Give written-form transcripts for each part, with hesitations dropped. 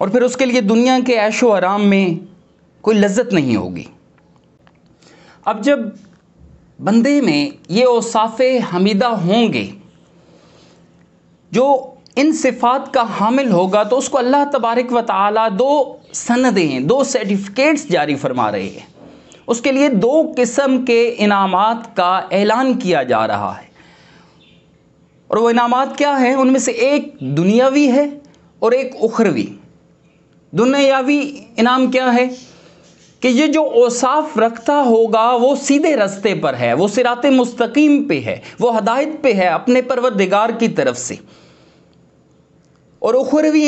اور پھر اس کے لیے دنیا کے عیش و آرام میں کوئی لذت نہیں ہوگی۔ اب جب بندے میں یہ اوصاف حمیدہ ہوں گے، جو ان صفات کا حامل ہوگا، تو اس کو اللہ تبارک و تعالیٰ دو سندیں، دو سرٹیفکیٹس جاری فرما رہے ہیں۔ اس کے لیے دو قسم کے انعامات کا اعلان کیا جا رہا ہے، اور وہ انعامات کیا ہیں؟ ان میں سے ایک دنیاوی ہے اور ایک اخروی۔ دنیاوی انعام کیا ہے؟ کہ یہ جو اوصاف رکھتا ہوگا وہ سیدھے رستے پر ہے، وہ صراط مستقیم پہ ہے، وہ ہدایت پہ ہے اپنے پروردگار کی طرف سے۔ اور اخروی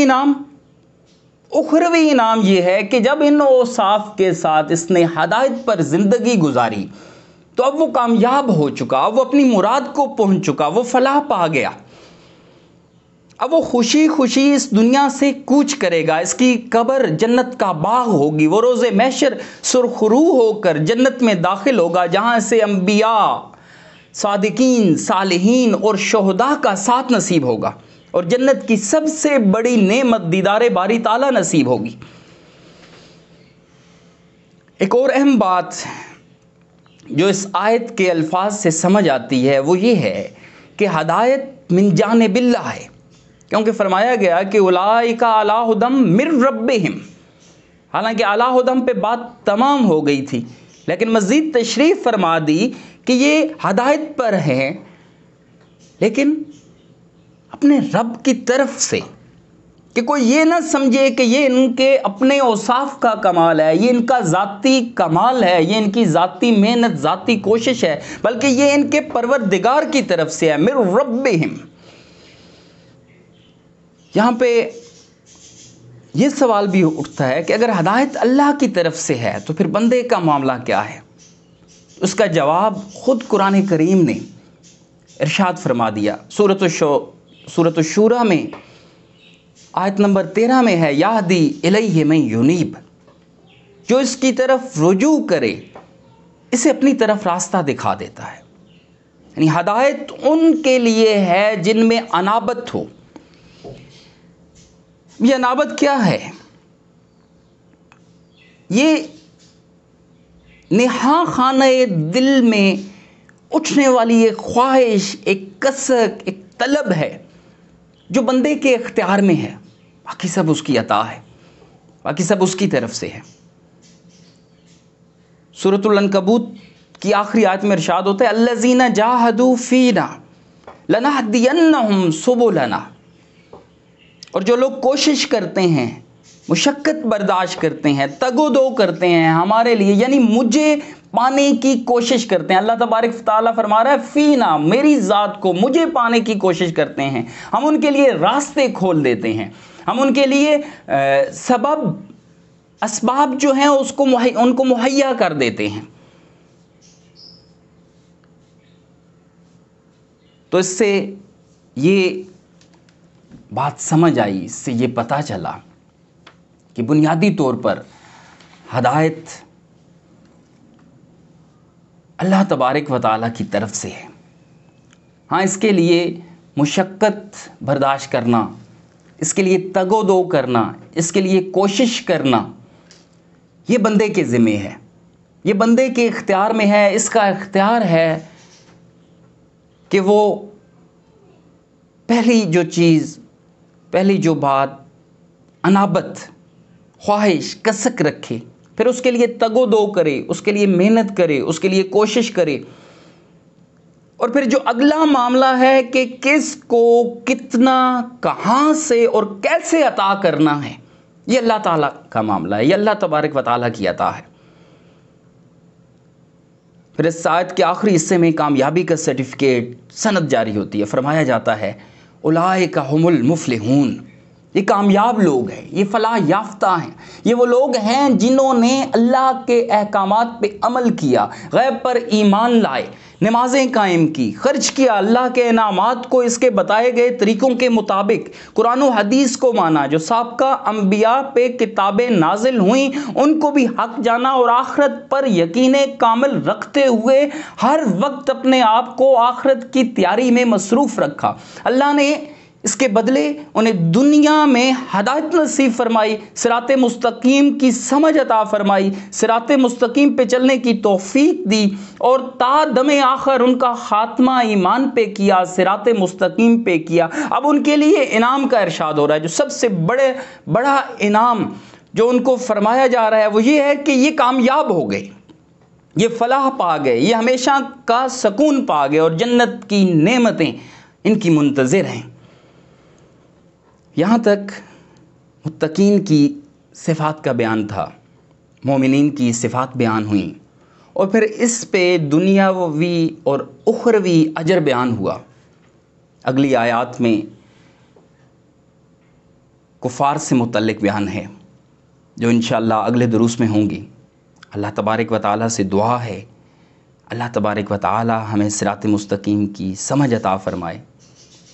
انعام یہ ہے کہ جب ان اوصاف کے ساتھ اس نے ہدایت پر زندگی گزاری تو اب وہ کامیاب ہو چکا، اب وہ اپنی مراد کو پہنچ چکا، وہ فلاح پا گیا۔ اب وہ خوشی خوشی اس دنیا سے کوچ کرے گا، اس کی قبر جنت کا باغ ہوگی، وہ روز محشر سرخرو ہو کر جنت میں داخل ہوگا، جہاں سے انبیاء، صادقین، صالحین اور شہداء کا ساتھ نصیب ہوگا، اور جنت کی سب سے بڑی نعمت دیدار باری تعالیٰ نصیب ہوگی۔ ایک اور اہم بات جو اس آیت کے الفاظ سے سمجھ آتی ہے وہ یہ ہے کہ ہدایت من جانب اللہ ہے، کیونکہ فرمایا گیا کہ اولئک علی ھدی من ربہم۔ حالانکہ اعلیٰ ھدی پہ بات تمام ہو گئی تھی، لیکن مزید تشریف فرما دی کہ یہ ہدایت پر ہیں، لیکن اپنے رب کی طرف سے، کہ کوئی یہ نہ سمجھے کہ یہ ان کے اپنے اوصاف کا کمال ہے، یہ ان کا ذاتی کمال ہے، یہ ان کی ذاتی محنت، ذاتی کوشش ہے، بلکہ یہ ان کے پروردگار کی طرف سے ہے، من ربہم۔ یہاں پہ یہ سوال بھی اٹھتا ہے کہ اگر ہدایت اللہ کی طرف سے ہے تو پھر بندے کا معاملہ کیا ہے؟ اس کا جواب خود قرآن کریم نے ارشاد فرما دیا۔ سورۃ الشورى میں آیت نمبر 13 میں ہے، یہدی الیہ من ینیب، جو اس کی طرف رجوع کرے اسے اپنی طرف راستہ دکھا دیتا ہے۔ یعنی ہدایت ان کے لیے ہے جن میں انابت ہو۔ یہ انابت کیا ہے؟ یہ نہا خانہ دل میں اٹھنے والی ایک خواہش، ایک کسک، ایک طلب ہے جو بندے کے اختیار میں ہے، باقی سب اس کی عطا ہے، باقی سب اس کی طرف سے ہے۔ سورۃ العنکبوت کی آخری آیت میں ارشاد ہوتا ہے، الذین جاہدوا فینا لنہدینہم سبلنا، اور جو لوگ کوشش کرتے ہیں، مشقت برداشت کرتے ہیں، تگ و دو کرتے ہیں ہمارے لیے، یعنی مجھے پانے کی کوشش کرتے ہیں۔ اللہ تبارک تعالیٰ فرما رہا ہے فینا، میری ذات کو، مجھے پانے کی کوشش کرتے ہیں، ہم ان کے لیے راستے کھول دیتے ہیں، ہم ان کے لیے سبب، اسباب جو ہیں ان کو مہیا کر دیتے ہیں۔ تو اس سے یہ بات سمجھ آئی، اس سے یہ پتہ چلا کہ بنیادی طور پر ہدایت اللہ تبارک و تعالیٰ کی طرف سے ہے۔ ہاں، اس کے لیے مشقت برداشت کرنا، اس کے لیے تگ و دو کرنا، اس کے لیے کوشش کرنا، یہ بندے کے ذمہ ہے، یہ بندے کے اختیار میں ہے۔ اس کا اختیار ہے کہ وہ پہلی جو چیز، پہلی جو بات، انابت، خواہش، کسک رکھے، پھر اس کے لیے تگ و دو کرے، اس کے لیے محنت کرے، اس کے لیے کوشش کرے، اور پھر جو اگلا معاملہ ہے کہ کس کو کتنا، کہاں سے اور کیسے عطا کرنا ہے، یہ اللہ تعالیٰ کا معاملہ ہے، یہ اللہ تبارک و تعالیٰ کی عطا ہے۔ پھر اس آیت کے آخری حصے میں کامیابی کا سرٹیفکیٹ، سند جاری ہوتی ہے۔ فرمایا جاتا ہے اولئک ھم المفلحون، یہ کامیاب لوگ ہیں، یہ فلاح یافتہ ہیں، یہ وہ لوگ ہیں جنہوں نے اللہ کے احکامات پہ عمل کیا، غیب پر ایمان لائے، نمازیں قائم کی، خرچ کیا اللہ کے انعامات کو اس کے بتائے گئے طریقوں کے مطابق، قرآن و حدیث کو مانا، جو سابقہ انبیاء پہ کتابیں نازل ہوئیں ان کو بھی حق جانا، اور آخرت پر یقین کامل رکھتے ہوئے ہر وقت اپنے آپ کو آخرت کی تیاری میں مصروف رکھا۔ اللہ نے اس کے بدلے انہیں دنیا میں ہدایت نصیب فرمائی، صراط مستقیم کی سمجھ عطا فرمائی، صراط مستقیم پہ چلنے کی توفیق دی، اور تا دم آخر ان کا خاتمہ ایمان پہ کیا، صراط مستقیم پہ کیا۔ اب ان کے لیے انعام کا ارشاد ہو رہا ہے، جو سب سے بڑا انعام جو ان کو فرمایا جا رہا ہے وہ یہ ہے کہ یہ کامیاب ہو گئے، یہ فلاح پا گئے، یہ ہمیشہ کا سکون پا گئے، اور جنت کی نعمتیں ان کی منتظر ہیں۔ یہاں تک متقین کی صفات کا بیان تھا، مومنین کی صفات بیان ہوئیں، اور پھر اس پہ دنیاوی اور اخروی اجر بیان ہوا۔ اگلی آیات میں کفار سے متعلق بیان ہے، جو انشاءاللہ اگلے دروس میں ہوں گی۔ اللہ تبارک و تعالیٰ سے دعا ہے، اللہ تبارک و تعالیٰ ہمیں صراط مستقیم کی سمجھ عطا فرمائے،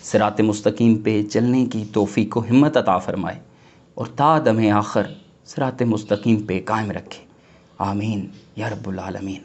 صراط مستقیم پہ چلنے کی توفیق و ہمت عطا فرمائے، اور تا دم آخر صراط مستقیم پہ قائم رکھے۔ آمین یا رب العالمین۔